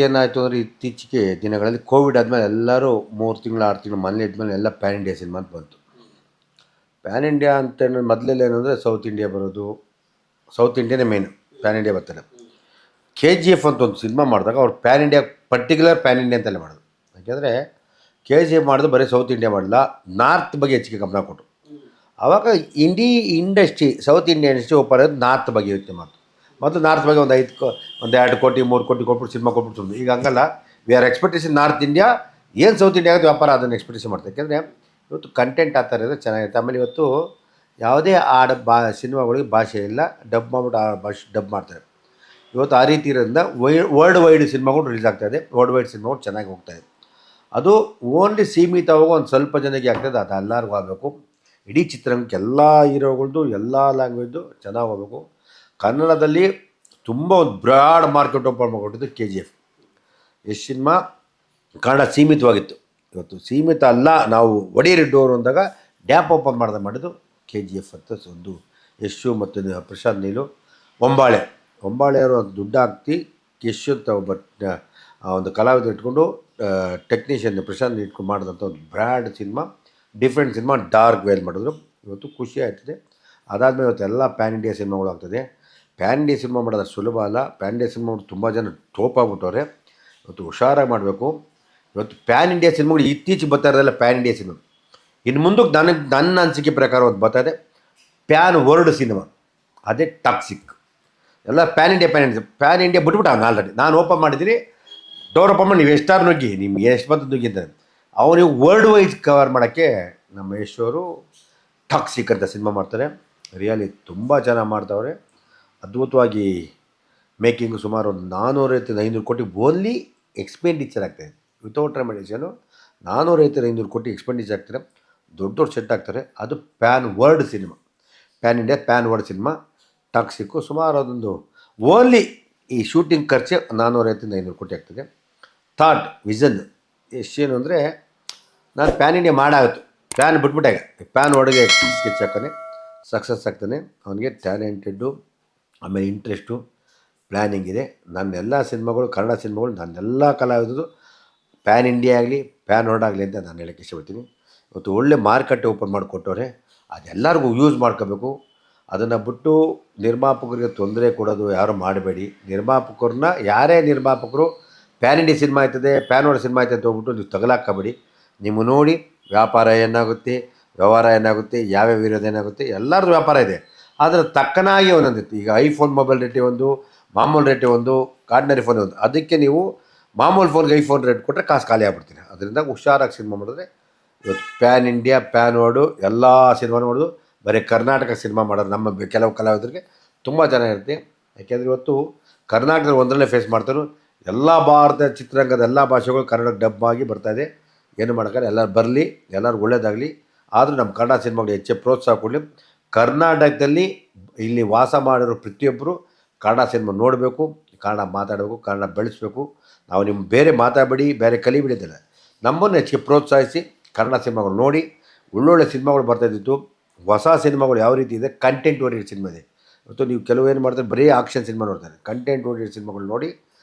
ಏನಾಯಿತು ಅಂದರೆ ಇತ್ತೀಚೆಗೆ ದಿನಗಳಲ್ಲಿ ಕೋವಿಡ್ ಆದಮೇಲೆ ಎಲ್ಲರೂ 3 ತಿಂಗಳು 6 ತಿಂಗಳು ಮನೇಲಿ ಇದ್ಮೇಲೆ ಎಲ್ಲ ಪ್ಯಾನ್ ಇಂಡಿಯಾ ಸಿನಿಮಾ ಅಂತ ಬಂತು. ಪ್ಯಾನ್ ಇಂಡಿಯಾ ಅಂತ ಮೊದಲೆಲ್ಲ ಏನಂದರೆ ಸೌತ್ ಇಂಡಿಯಾ ಬರೋದು, ಸೌತ್ ಇಂಡಿಯಾನೇ ಮೇನ್ ಪ್ಯಾನ್ ಇಂಡಿಯಾ ಬರ್ತಾರೆ. KGF ಅಂತ ಒಂದು ಸಿನಿಮಾ ಮಾಡಿದಾಗ ಅವ್ರು PAN India particular PAN India ಅಂತಲೇ ಮಾಡೋದು. ಯಾಕೆಂದರೆ KGF ಮಾಡಿದ್ರು ಬರೀ ಸೌತ್ ಇಂಡಿಯಾ ಮಾಡಲ್ಲ, ನಾರ್ತ್ ಬಗ್ಗೆ ಹೆಚ್ಚಿಗೆ ಗಮನ ಕೊಟ್ಟರು. ಆವಾಗ industry south India industry open ಆಗೋದು ನಾರ್ತ್ ಬಗ್ಗೆ ಯೋಚನೆ ಮಾಡ್ತು. ಮತ್ತು ನಾರ್ತ್ ಬಗ್ಗೆ ಒಂದು 2 ಕೋಟಿ 3 ಕೋಟಿ ಕೊಟ್ಬಿಟ್ಟು ಸಿನಿಮಾ ಕೊಟ್ಬಿಟ್ಟು ಈಗ ಹಂಗಲ್ಲ. We are expectation north India ಏನು ಸೌತ್ ಇಂಡಿಯಾ ಆಗೋದು ವ್ಯಾಪಾರ ಅದನ್ನು ಎಕ್ಸ್ಪೆಕ್ಟೇಷನ್ ಮಾಡ್ತಾರೆ. ಯಾಕೆಂದರೆ ಇವತ್ತು ಕಂಟೆಂಟ್ ಆ ಥರ ಇರೋದು ಚೆನ್ನಾಗಿರುತ್ತೆ. ಆಮೇಲೆ ಇವತ್ತು ಯಾವುದೇ ಸಿನಿಮಾಗಳಿಗೆ ಭಾಷೆ ಇಲ್ಲ, ಡಬ್ ಮಾಡ್ಬಿಟ್ಟು ಆ ಭಾಷೆ ಡಬ್ ಮಾಡ್ತಾರೆ. ಇವತ್ತು ಆ ರೀತಿ ಇರೋದ್ರಿಂದ ವರ್ಲ್ಡ್ ವೈಡ್ ಸಿನಿಮಾಗಳು ರಿಲೀಸ್ ಆಗ್ತಾಯಿದೆ. ವರ್ಲ್ಡ್ ವೈಡ್ ಸಿನಿಮಾಗಳು ಚೆನ್ನಾಗಿ ಹೋಗ್ತಾಯಿದೆ. ಅದು ಓನ್ಲಿ ಸೀಮಿತವಾಗಿ ಒಂದು ಸ್ವಲ್ಪ ಜನಕ್ಕೆ ಆಗ್ತದೆ, ಅದು ಎಲ್ಲರಿಗೂ ಆಗಬೇಕು. ಇಡೀ ಚಿತ್ರರಂಗಕ್ಕೆ ಎಲ್ಲ ಹೀರೋಗಳ್ದು ಎಲ್ಲ ಲ್ಯಾಂಗ್ವೇಜ್ದು ಚೆನ್ನಾಗಿ ಹೋಗಬೇಕು. ಕನ್ನಡದಲ್ಲಿ ತುಂಬ ಒಂದು ಬ್ರಾಡ್ ಮಾರ್ಕೆಟ್ ಓಪನ್ ಮಾಡಿಕೊಟ್ಟಿದ್ದು KGF. ಎಷ್ಟು ಸಿನಿಮಾ ಕನ್ನಡ ಸೀಮಿತವಾಗಿತ್ತು, ಇವತ್ತು ಸೀಮಿತ ಅಲ್ಲ. ನಾವು ಒಡೆಯರಿ ಡೋರು ಅಂದಾಗ ಡ್ಯಾಪ್ ಓಪನ್ ಮಾಡಿದ್ದು KGF ಅಂತ ಒಂದು ಯಶು ಮತ್ತು ಪ್ರಶಾಂತ್ ನೀಲು. ಹೊಂಬಾಳೆಯವರು ಒಂದು ದುಡ್ಡು ಹಾಕಿ ಯಶು ಅಂತ ಒಂದು ಕಲಾವಿದ ಇಟ್ಕೊಂಡು ಟೆಕ್ನಿಷಿಯನ್ ಪ್ರಶಾಂತ್ ಇಟ್ಕೊಂಡು ಮಾಡಿದಂಥ ಒಂದು brand cinema, different cinema, dark ವೇಲ್ ಮಾಡಿದ್ರು. ಇವತ್ತು ಖುಷಿ ಆಯ್ತದೆ. ಅದಾದಮೇಲೆ ಇವತ್ತು ಎಲ್ಲ ಪ್ಯಾನ್ ಇಂಡಿಯಾ ಸಿನಿಮಾಗಳು ಆಗ್ತದೆ. ಪ್ಯಾನ್ ಇಂಡಿಯಾ ಸಿನಿಮಾ ಮಾಡೋದು ಸುಲಭ ಅಲ್ಲ. ಪ್ಯಾನ್ ಇಂಡಿಯಾ ಸಿನಿಮಾ ತುಂಬ ಜನ ಟೋಪ್ ಆಗ್ಬಿಟ್ಟವ್ರೆ. ಇವತ್ತು ಹುಷಾರಾಗಿ ಮಾಡಬೇಕು. ಇವತ್ತು ಪ್ಯಾನ್ ಇಂಡಿಯಾ ಸಿನಿಮಾಗಳು ಇತ್ತೀಚೆಗೆ ಬರ್ತಾ ಇರೋದಲ್ಲ ಪ್ಯಾನ್ ಇಂಡಿಯಾ ಸಿನಿಮಾ. ಇನ್ನು ಮುಂದಕ್ಕೆ ನನ್ನ ಅನಿಸಿಕೆ ಪ್ರಕಾರ ಒಂದು ಬರ್ತಾಯಿದೆ ಪ್ಯಾನ್ ವರ್ಲ್ಡ್ ಸಿನಿಮಾ, ಅದೇ ಟಾಕ್ಸಿಕ್. ಎಲ್ಲ ಪ್ಯಾನ್ ಇಂಡಿಯಾ ಬಿಟ್ಬಿಟ್ಟು ಅವ್ನು ಆಲ್ರೆಡಿ ನಾನು ಓಪನ್ ಮಾಡಿದ್ದೀನಿ, ಡೋರ್ ಓಪನ್ ಮಾಡಿ ನೀವು ಎಷ್ಟಾರು ನುಗ್ಗಿ, ನಿಮ್ಗೆ ಎಷ್ಟು ಬಂದು ನುಗ್ಗಿ ಅಂತಾರೆ. ಅವನಿಗೆ ವರ್ಲ್ಡ್ ವೈಸ್ ಕವರ್ ಮಾಡೋಕ್ಕೆ ನಮ್ಮ ಯಶೋರು ಟಾಕ್ಸಿಕ್ ಅಂತ ಸಿನಿಮಾ ಮಾಡ್ತಾರೆ. ರಿಯಲಿ ತುಂಬ ಚೆನ್ನಾಗಿ ಮಾಡ್ತಾವ್ರೆ. ಅದ್ಭುತವಾಗಿ ಮೇಕಿಂಗು ಸುಮಾರು ಒಂದು 450-500 ಕೋಟಿ ಓನ್ಲಿ ಎಕ್ಸ್ಪೆಂಡಿಚರ್ ಆಗ್ತಾಯಿದೆ. ವಿತೌಟ್ ರೆಮಿಡೇಷನು 450-500 ಕೋಟಿ ಎಕ್ಸ್ಪೆಂಡಿಚರ್ ಆಗ್ತಾರೆ. ದೊಡ್ಡ ಸೆಟ್ ಆಗ್ತಾರೆ. ಅದು pan world cinema, pan India pan world cinema ಟಾಕ್ಸಿಕ್ಕು. ಸುಮಾರು ಅದೊಂದು ಓನ್ಲಿ ಈ ಶೂಟಿಂಗ್ ಖರ್ಚೆ 450-500 ಕೋಟಿ ಆಗ್ತದೆ. ಥಾಟ್ ವಿಷನ್ ಎಷ್ಟೇನು ಅಂದರೆ ನಾನು ಪ್ಯಾನ್ ಇಂಡಿಯಾ ಮಾಡಾಗುತ್ತೆ, ಪ್ಯಾನ್ ಬಿಟ್ಬಿಟ್ಟಾಗ ಪ್ಯಾನ್ ಒಳಗೆ ಸ್ಕೆಚ್ ಹಾಕೋನೆ ಸಕ್ಸಸ್ ಆಗ್ತಾನೆ. ಅವನಿಗೆ ಟ್ಯಾಲೆಂಟೆಡ್ಡು, ಆಮೇಲೆ ಇಂಟ್ರೆಸ್ಟು, ಪ್ಲ್ಯಾನಿಂಗ್ ಇದೆ. ನನ್ನೆಲ್ಲ ಸಿನಿಮಾಗಳು ಕನ್ನಡ ಸಿನಿಮಾಗಳು ನನ್ನೆಲ್ಲ ಕಲಾವಿದರು ಪ್ಯಾನ್ ಇಂಡಿಯಾ ಆಗಲಿ ಪ್ಯಾನ್ ವರ್ಲ್ಡ್ ಆಗಲಿ ಅಂತ ನಾನು ಹೇಳೋಕ್ಕೆ ಇಷ್ಟಪಡ್ತೀನಿ. ಇವತ್ತು ಒಳ್ಳೆ ಮಾರುಕಟ್ಟೆ ಓಪನ್ ಮಾಡಿಕೊಟ್ಟವ್ರೆ, ಅದೆಲ್ಲರಿಗೂ ಯೂಸ್ ಮಾಡ್ಕೋಬೇಕು. ಅದನ್ನು ಬಿಟ್ಟು ನಿರ್ಮಾಪಕರಿಗೆ ತೊಂದರೆ ಕೊಡೋದು ಯಾರು ಮಾಡಬೇಡಿ. ನಿರ್ಮಾಪಕರನ್ನ ಯಾರೇ ನಿರ್ಮಾಪಕರು ಪ್ಯಾನ್ ಇಂಡಿಯಾ ಸಿನಿಮಾ ಆಯ್ತದೆ ಪ್ಯಾನ್ ವರ್ಲ್ಡ್ ಸಿನಿಮಾ ಆಯ್ತದೆ ಅಂತ ಹೋಗ್ಬಿಟ್ಟು ನೀವು ತಗಲಾಕಬೇಡಿ. ನೀವು ನೋಡಿ ವ್ಯಾಪಾರ ಏನಾಗುತ್ತೆ, ವ್ಯವಹಾರ ಏನಾಗುತ್ತೆ, ಯಾವ್ಯಾವ ಇರೋದು ಏನಾಗುತ್ತೆ, ಎಲ್ಲರದ್ದು ವ್ಯಾಪಾರ ಇದೆ. ಆದರೆ ತಕ್ಕನಾಗಿ ಒಂದೊಂದಿತ್ತು. ಈಗ ಐಫೋನ್ ಮೊಬೈಲ್ ರೇಟೇ ಒಂದು, ಮಾಮೂಲು ರೇಟೇ ಒಂದು, ಆರ್ಡಿನರಿ ಫೋನ್ ಒಂದು. ಅದಕ್ಕೆ ನೀವು ಮಾಮೂಲು ಫೋನ್ಗೆ ಐಫೋನ್ ರೇಟ್ ಕೊಟ್ಟರೆ ಕಾಸು ಖಾಲಿ ಆಗ್ಬಿಡ್ತೀರಿ. ಅದರಿಂದ ಹುಷಾರಾಗಿ ಸಿನಿಮಾ ಮಾಡಿದ್ರೆ ಇವತ್ತು ಪ್ಯಾನ್ ಇಂಡಿಯಾ ಪ್ಯಾನ್ ವರ್ಲ್ಡು ಎಲ್ಲ ಸಿನಿಮಾ ನೋಡೋದು. ಬರೀ ಕರ್ನಾಟಕ ಸಿನಿಮಾ ಮಾಡೋರು ನಮ್ಮ ಕೆಲವು ಕಲಾವಿದರಿಗೆ ತುಂಬ ಚೆನ್ನಾಗಿರುತ್ತೆ. ಯಾಕೆಂದರೆ ಇವತ್ತು ಕರ್ನಾಟಕದಲ್ಲಿ ಒಂದರಲ್ಲೇ ಫೇಸ್ ಮಾಡ್ತಾರೆ. ಎಲ್ಲ ಭಾರತ ಚಿತ್ರರಂಗದ ಎಲ್ಲ ಭಾಷೆಗಳು ಕನ್ನಡಕ್ಕೆ ಡಬ್ ಆಗಿ ಬರ್ತಾಯಿದೆ. ಏನು ಮಾಡೋಕ್ಕಾಗಲ್ಲ, ಎಲ್ಲರೂ ಬರಲಿ, ಎಲ್ಲರಿಗೂ ಒಳ್ಳೇದಾಗಲಿ. ಆದರೂ ನಮ್ಮ ಕನ್ನಡ ಸಿನಿಮಾಗಳು ಹೆಚ್ಚು ಪ್ರೋತ್ಸಾಹ ಕೊಡಲಿ. ಕರ್ನಾಟಕದಲ್ಲಿ ಇಲ್ಲಿ ವಾಸ ಮಾಡಿರೋ ಪ್ರತಿಯೊಬ್ಬರು ಕನ್ನಡ ಸಿನಿಮಾ ನೋಡಬೇಕು, ಕನ್ನಡ ಮಾತಾಡಬೇಕು, ಕನ್ನಡ ಬೆಳೆಸಬೇಕು. ನಾವು ನಿಮ್ಮ ಬೇರೆ ಮಾತಾಡಬೇಡಿ, ಬೇರೆ ಕಲಿಬಿಡಿದಿಲ್ಲ, ನಮ್ಮನ್ನು ಹೆಚ್ಚಿಗೆ ಪ್ರೋತ್ಸಾಹಿಸಿ ಕನ್ನಡ ಸಿನಿಮಾಗಳು ನೋಡಿ. ಒಳ್ಳೊಳ್ಳೆ ಸಿನಿಮಾಗಳು ಬರ್ತಾಯಿದ್ದಿತ್ತು. ಹೊಸ ಸಿನಿಮಾಗಳು ಯಾವ ರೀತಿ ಇದೆ, ಕಂಟೆಂಟ್ ಓರಿಯೆಂಟೆಡ್ ಸಿನಿಮಾ ಇದೆ. ಇವತ್ತು ನೀವು ಕೆಲವು ಏನು ಮಾಡ್ತಾರೆ, ಬರೀ ಆಕ್ಷನ್ ಸಿನಿಮಾ ನೋಡ್ತಾರೆ. ಕಂಟೆಂಟ್ ಓರಿಯೆಂಟೆಡ್ ಸಿನಿಮಾಗಳು ನೋಡಿ,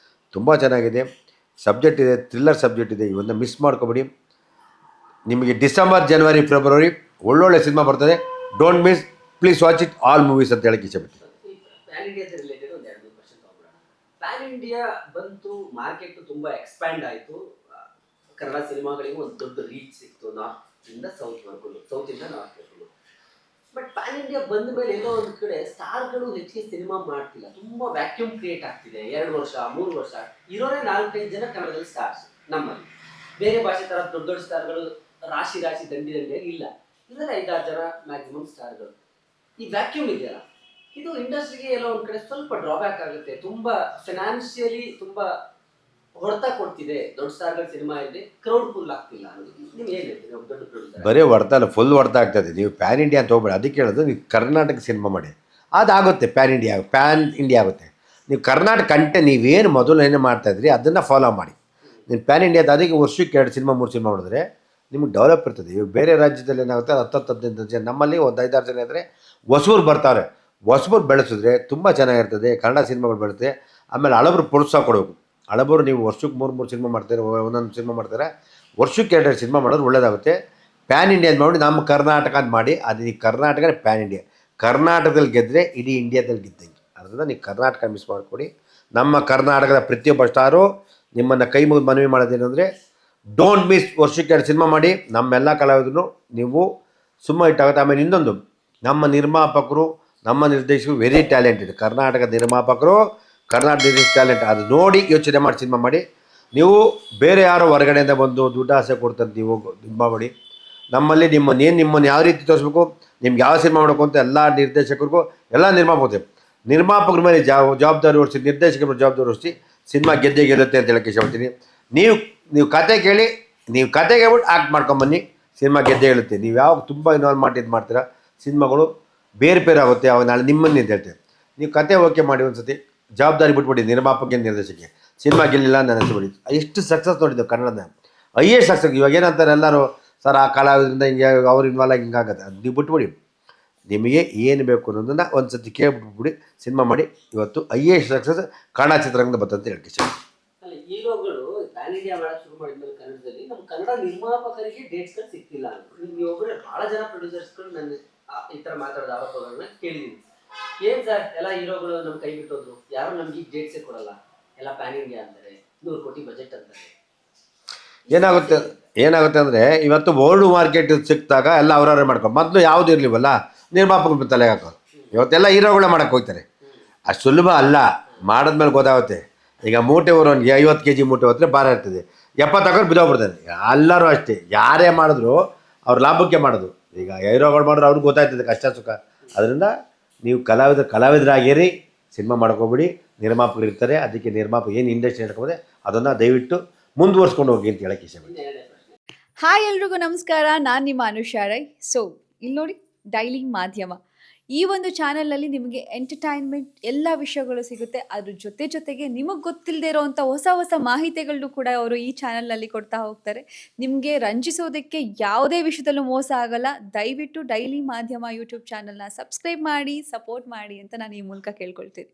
ತುಂಬ ಚೆನ್ನಾಗಿದೆ. ಸಬ್ಜೆಕ್ಟ್ ಇದೆ, ಥ್ರಿಲ್ಲರ್ ಸಬ್ಜೆಕ್ಟ್ ಇದೆ. ಇವನ್ನ ಮಿಸ್ ಮಾಡ್ಕೊಬೇಡಿ. ನಿಮಗೆ ಡಿಸೆಂಬರ್, ಜನವರಿ, ಫೆಬ್ರವರಿ ಒಳ್ಳೊಳ್ಳೆ ಸಿನಿಮಾ ಬರ್ತದೆ. Don't miss, please watch it all movies ಅಂತ ಹೇಳಕ್ಕೆ ಇಷ್ಟಪಡ್ತೀನಿ. ಪ್ಯಾನ್ ಇಂಡಿಯಾದ ರಿಲೇಟೆಡ್ ಒಂದು 2-3 ಕ್ವಶನ್ ತಗೊಳ್ಳೋಣ. ಪ್ಯಾನ್ ಇಂಡಿಯಾ ಬಂತು, ಮಾರ್ಕೆಟ್ ತುಂಬಾ ಎಕ್ಸ್ಪ್ಯಾಂಡ್ ಆಯಿತು, ಕನ್ನಡ ಸಿನಿಮಾಗಳಿಗೆ ಒಂದು ದೊಡ್ಡ ರೀಚ್ ಸಿಕ್ತು, ನಾರ್ತ್ ಇಂದ ಸೌತ್ ವರ್ಗು, ಸೌತ್ ಇಂದ ನಾರ್ತ್ ವರ್ಗು. ಬಟ್ ಪ್ಯಾನ್ ಇಂಡಿಯಾ ಬಂದ ಮೇಲೆ ಎಲ್ಲೋ ಒಂದು ಕಡೆ ಸ್ಟಾರ್ಗಳು ಹೆಚ್ಚಿಗೆ ಸಿನಿಮಾ ಮಾಡ್ತಿಲ್ಲ, ತುಂಬಾ ವ್ಯಾಕ್ಯೂಮ್ ಕ್ರಿಯೇಟ್ ಆಗ್ತಿದೆ. 2 ವರ್ಷ 3 ವರ್ಷ ಇರೋರೇ 4-5 ಜನ ಕನ್ನಡದಲ್ಲಿ ಸ್ಟಾರ್ಸ್. ನಮ್ಮಲ್ಲಿ ಬೇರೆ ಭಾಷೆ ತರ ದೊಡ್ಡ ದೊಡ್ಡ ಸ್ಟಾರ್ಗಳು ರಾಶಿ ದಂಡಿಯಾಗಿ ಇಲ್ಲ. ಇದರಲ್ಲಿ 5-6 ಜನ ಮ್ಯಾಕ್ಸಿಮಮ್ ಸ್ಟಾರ್ಗಳು. ಈ ವ್ಯಾಕ್ಯೂಮ್ ಇದೆಯಲ್ಲ, ಇದು ಇಂಡಸ್ಟ್ರಿಗೆ ಎಲ್ಲೋ ಒಂದು ಕಡೆ ಸ್ವಲ್ಪ ಡ್ರಾಬ್ಯಾಕ್ ಆಗುತ್ತೆ. ತುಂಬಾ ಫೈನಾನ್ಷಿಯಲಿ ತುಂಬಾ ಹೊಡೆತ ಕೊಡ್ತಿದೆ. ದೊಡ್ಡ ಸ್ಟಾರ್ಗಳ ಸಿನಿಮಾ ಇದೆ, ಕ್ರೌಡ್ ಫುಲ್ ಆಗ್ತಿಲ್ಲ ಅನ್ನೋದು ನೀವು ಏನು ಹೇಳ್ತೀರಿ? ದೊಡ್ಡ ಪ್ರೊಡ್ಯೂಸರ್ ಬರೀ ಹೊಡ್ತಾ ಇಲ್ಲ, ಫುಲ್ ಹೊಡ್ತಾ ಆಗ್ತದೆ. ನೀವು ಪ್ಯಾನ್ ಇಂಡಿಯಾ ಅಂತ ಹೋಗ್ಬೇಡಿ. ಅದಕ್ಕೆ ಹೇಳೋದು, ನೀವು ಕರ್ನಾಟಕ ಸಿನಿಮಾ ಮಾಡಿ, ಅದಾಗುತ್ತೆ. ಪ್ಯಾನ್ ಇಂಡಿಯಾ ಆಗುತ್ತೆ. ನೀವು ಕರ್ನಾಟಕ ನೀವೇನು ಮೊದಲು ಏನೇ ಮಾಡ್ತಾಯಿದ್ರಿ ಅದನ್ನು ಫಾಲೋ ಮಾಡಿ. ನೀವು ಪ್ಯಾನ್ ಇಂಡಿಯಾದ ಅದಕ್ಕೆ ವರ್ಷಕ್ಕೆ 2 ಸಿನಿಮಾ 3 ಸಿನಿಮಾ ಮಾಡಿದ್ರೆ ನಿಮಗೆ ಡೆವಲಪ್ ಇರ್ತದೆ. ಇವಾಗ ಬೇರೆ ರಾಜ್ಯದಲ್ಲಿ ಏನಾಗುತ್ತೆ, 10-15 ಜನ, ನಮ್ಮಲ್ಲಿ ಒಂದು 5-6 ಜನ ಇದ್ದರೆ ಹೊಸಬರು ಬರ್ತಾರೆ. ಹೊಸಬರು ಬೆಳೆಸಿದ್ರೆ ತುಂಬ ಚೆನ್ನಾಗಿರ್ತದೆ, ಕನ್ನಡ ಸಿನಿಮಾಗಳು ಬೆಳೆಯುತ್ತೆ. ಆಮೇಲೆ ಹಳಬರು ಪ್ರೋತ್ಸಾಹ ಕೊಡಬೇಕು. ಹಳಬರು ನೀವು ವರ್ಷಕ್ಕೆ 3 ಸಿನಿಮಾ ಮಾಡ್ತಾರೆ, ಒಂದೊಂದು ಸಿನಿಮಾ ಮಾಡ್ತಾರೆ, ವರ್ಷಕ್ಕೆ 2 ಸಿನಿಮಾ ಮಾಡೋದು ಒಳ್ಳೇದಾಗುತ್ತೆ. ಪ್ಯಾನ್ ಇಂಡಿಯಾ ಮಾಡಿ ನಮ್ಮ ಕರ್ನಾಟಕ ಅಂತ ಮಾಡಿ, ಅದು ಈ ಕರ್ನಾಟಕ ಪ್ಯಾನ್ ಇಂಡಿಯಾ. ಕರ್ನಾಟಕದಲ್ಲಿ ಗೆದ್ದರೆ ಇಡೀ ಇಂಡಿಯಾದಲ್ಲಿ ಗೆದ್ದಂಗೆ. ಅದರಿಂದ ನೀವು ಕರ್ನಾಟಕ ಮಿಸ್ ಮಾಡಿಕೊಡಿ. ನಮ್ಮ ಕರ್ನಾಟಕದ ಪ್ರತಿಯೊಬ್ಬ ಸ್ಟಾರು ನಿಮ್ಮನ್ನು ಕೈ ಮುಗಿದು ಮನವಿ ಮಾಡೋದೇನೆಂದರೆ, ಡೋಂಟ್ ಮಿಸ್. ವರ್ಷಕ್ಕೆ 2 ಸಿನಿಮಾ ಮಾಡಿ. ನಮ್ಮೆಲ್ಲ ಕಲಾವಿದರು ನೀವು ಸುಮ್ಮ ಇಟ್ಟಾಗುತ್ತೆ. ಆಮೇಲೆ ಇನ್ನೊಂದು, ನಮ್ಮ ನಿರ್ಮಾಪಕರು, ನಮ್ಮ ನಿರ್ದೇಶಕರು ವೆರಿ ಟ್ಯಾಲೆಂಟೆಡ್. ಕರ್ನಾಟಕದ ನಿರ್ಮಾಪಕರು, ಕರ್ನಾಟಕ ಟ್ಯಾಲೆಂಟ್. ಅದು ನೋಡಿ ಯೋಚನೆ ಮಾಡಿ ಸಿನಿಮಾ ಮಾಡಿ. ನೀವು ಬೇರೆ ಯಾರೋ ಹೊರಗಡೆಯಿಂದ ಬಂದು ದುಡ್ಡು ಆಸೆ ಕೊಡ್ತಾರೆ ನೀವು ಸಿನಿಮಾ ಮಾಡಿ. ನಮ್ಮಲ್ಲಿ ನಿಮ್ಮನ್ನು ಯಾವ ರೀತಿ ತೋರಿಸ್ಬೇಕು, ನಿಮ್ಗೆ ಯಾವ ಸಿನಿಮಾ ಮಾಡಬೇಕು ಅಂತ ಎಲ್ಲ ನಿರ್ದೇಶಕರಿಗೂ, ಎಲ್ಲ ನಿರ್ಮಾಪಕರ ಮೇಲೆ ಜವಾಬ್ದಾರಿ ಹೊರಿಸಿ, ನಿರ್ದೇಶಕರ ಮೇಲೆ ಜವಾಬ್ದಾರಿ ಹೊರಿಸಿ ಸಿನಿಮಾ ಗೆಲ್ಲುತ್ತೆ ಅಂತ ಹೇಳಕ್ಕೆ ಇಷ್ಟಪಡ್ತೀನಿ. ನೀವು ಕತೆ ಕೇಳಿ, ನೀವು ಕತೆ ಕೇಳ್ಬಿಟ್ಟು ಆ್ಯಕ್ಟ್ ಮಾಡ್ಕೊಂಬನ್ನಿ, ಸಿನಿಮಾ ಗೆದ್ದೇ ಹೇಳುತ್ತೆ. ನೀವು ಯಾವಾಗ ತುಂಬ ಇನ್ವಾಲ್ವ್ ಮಾಡ್ತೀರಾ ಸಿನಿಮಾಗಳು ಬೇರೆ ಆಗುತ್ತೆ. ಅವಾಗ ನಾಳೆ ನಿಮ್ಮನ್ನೇ ಅಂತ ಹೇಳ್ತೇವೆ. ನೀವು ಕತೆ ಓಕೆ ಮಾಡಿ ಒಂದು ಸತಿ ಜವಾಬ್ದಾರಿ ಬಿಟ್ಬಿಡಿ ನಿರ್ಮಾಪಕ ನಿರ್ದೇಶಕಕ್ಕೆ. ಸಿನಿಮಾ ಗೆಲ್ಲಿಲ್ಲ ನನ್ನ ಹೆಸರುಬಿಡಿ. ಎಷ್ಟು ಸಕ್ಸಸ್ ನೋಡಿದ್ದೆವು ಕನ್ನಡದ, ಹೈಯೆಸ್ಟ್ ಸಕ್ಸಸ್. ಇವಾಗ ಏನಂತಾರೆ ಎಲ್ಲರೂ, ಸರ್ ಆ ಕಲಾವಿದರಿಂದ ಹಿಂಗೆ ಅವ್ರು ಇನ್ವಾಲ್ವ್ ಆಗಿ ಹಿಂಗಾಗತ್ತೆ. ಅದು ನೀವು ಬಿಟ್ಬಿಡಿ. ನಿಮಗೆ ಏನು ಬೇಕು ಅನ್ನೋದನ್ನು ಒಂದು ಸತಿ ಕೇಳ್ಬಿಟ್ಬಿಡಿ, ಸಿನಿಮಾ ಮಾಡಿ. ಇವತ್ತು ಹೈಯೆಸ್ಟ್ ಸಕ್ಸಸ್ ಕನ್ನಡ ಚಿತ್ರರಂಗದ ಬರ್ತಂತ ಹೇಳಕ್ಕೆ ಇಷ್ಟ. ಅಲ್ಲ, ಹೀರೋಗಳು ಪ್ಯಾನ್ ಇಂಡಿಯಾ ಮಾಡಕ್ಕೆ ಶುರು ಮಾಡಿದ್ಮೇಲೆ ಕನ್ನಡದಲ್ಲಿ ನಮ್ಮ ಕನ್ನಡ ನಿರ್ಮಾಪಕರಿಗೆ ಡೇಟ್ಸ್ಗಳು ಸಿಗ್ತಿಲ್ಲ ಅಂತ ನೀವು ಒಬ್ಬರೇ ಬಹಳ ಜನ ಪ್ರೊಡ್ಯೂಸರ್ಸ್ಗಳು ನನ್ನ ಈ ಥರ ಮಾತಾಡೋದು ಆರೋಪಗಳನ್ನ ಕೇಳಿದ್ದೀನಿ. ಏನು ಸರ್, ಎಲ್ಲ ಹೀರೋಗಳು ನಮ್ಮ ಕೈ ಬಿಟ್ಟೋದ್ರು, ಯಾರು ನಮ್ಗೆ ಈಗ ಡೇಟ್ಸೇ ಕೊಡಲ್ಲ, ಎಲ್ಲ ಪ್ಯಾನ್ ಇಂಡಿಯಾ ಅಂತಾರೆ, 100 ಕೋಟಿ ಬಜೆಟ್ ಅಂತಾರೆ. ಏನಾಗುತ್ತೆ ಅಂದರೆ, ಇವತ್ತು ವರ್ಲ್ಡ್ ಮಾರ್ಕೆಟ್ ಸಿಕ್ಕಿದಾಗ ಎಲ್ಲ ಅವ್ರವ್ರೇ ಮಾಡ್ಕೊಂಡು, ಮೊದಲು ಯಾವುದು ಇರಲಿವಲ್ಲ ನಿರ್ಮಾಪಕರು ತಲೆಗೆ ಹಾಕೋರು. ಇವತ್ತೆಲ್ಲ ಹೀರೋಗಳೇ ಮಾಡೋಕ್ಕೆ ಹೋಗ್ತಾರೆ. ಅಷ್ಟು ಸುಲಭ ಅಲ್ಲ, ಮಾಡಿದ್ಮೇಲೆ ಗೊತ್ತಾಗುತ್ತೆ. ಈಗ ಮೂಟೆ ಒಂದು 50 kg ಮೂಟೆ ಹೊತ್ತರೆ ಭಾರ ಇರ್ತದೆ, 70 ಹಾಕೋರು ಬಿದ್ದೋಗ್ಬಿಡ್ತಾರೆ. ಎಲ್ಲರೂ ಅಷ್ಟೇ, ಯಾರೇ ಮಾಡಿದ್ರು ಅವ್ರು ಲಾಭಕ್ಕೆ ಮಾಡೋದು. ಈಗ ಹೀರೋಗಳು ಮಾಡಿದ್ರು ಅವ್ರಿಗೆ ಗೊತ್ತಾಯ್ತದೆ ಕಷ್ಟ ಸುಖ. ಅದರಿಂದ ನೀವು ಕಲಾವಿದರಾಗಿರಿ, ಸಿನಿಮಾ ಮಾಡ್ಕೊಬಿಡಿ. ನಿರ್ಮಾಪಕರು ಇರ್ತಾರೆ, ಅದಕ್ಕೆ ನಿರ್ಮಾಪಕ ಏನು ಇಂಡಸ್ಟ್ರಿ ನಡ್ಕೋಬೋದೆ ಅದನ್ನು ದಯವಿಟ್ಟು ಮುಂದುವರ್ಸ್ಕೊಂಡು ಹೋಗಿ ಅಂತ ಹೇಳಕ್ಕೆ ಇಷ್ಟಪಡ್ತೀನಿ. ಹಾಯ್ ಎಲ್ರಿಗೂ ನಮಸ್ಕಾರ, ನಾನು ನಿಮ್ಮ ಅನುಷಾ ರೈ. ಸೊ ಇಲ್ಲಿ ನೋಡಿ, ಡೈಲಿ ಮಾಧ್ಯಮ ಈ ಒಂದು ಚಾನಲಲ್ಲಿ ನಿಮಗೆ ಎಂಟರ್ಟೈನ್ಮೆಂಟ್ ಎಲ್ಲ ವಿಷಯಗಳು ಸಿಗುತ್ತೆ. ಅದ್ರ ಜೊತೆಗೆ ನಿಮಗೆ ಗೊತ್ತಿಲ್ಲದೆ ಇರೋವಂಥ ಹೊಸ ಮಾಹಿತಿಗಳನ್ನು ಕೂಡ ಅವರು ಈ ಚಾನಲ್ನಲ್ಲಿ ಕೊಡ್ತಾ ಹೋಗ್ತಾರೆ. ನಿಮಗೆ ರಂಜಿಸೋದಕ್ಕೆ ಯಾವುದೇ ವಿಷಯದಲ್ಲೂ ಮೋಸ ಆಗಲ್ಲ. ದಯವಿಟ್ಟು ಡೈಲಿ ಮಾಧ್ಯಮ ಯೂಟ್ಯೂಬ್ ಚಾನಲ್ನ ಸಬ್ಸ್ಕ್ರೈಬ್ ಮಾಡಿ, ಸಪೋರ್ಟ್ ಮಾಡಿ ಅಂತ ನಾನು ಈ ಮೂಲಕ ಕೇಳ್ಕೊಳ್ತೀನಿ.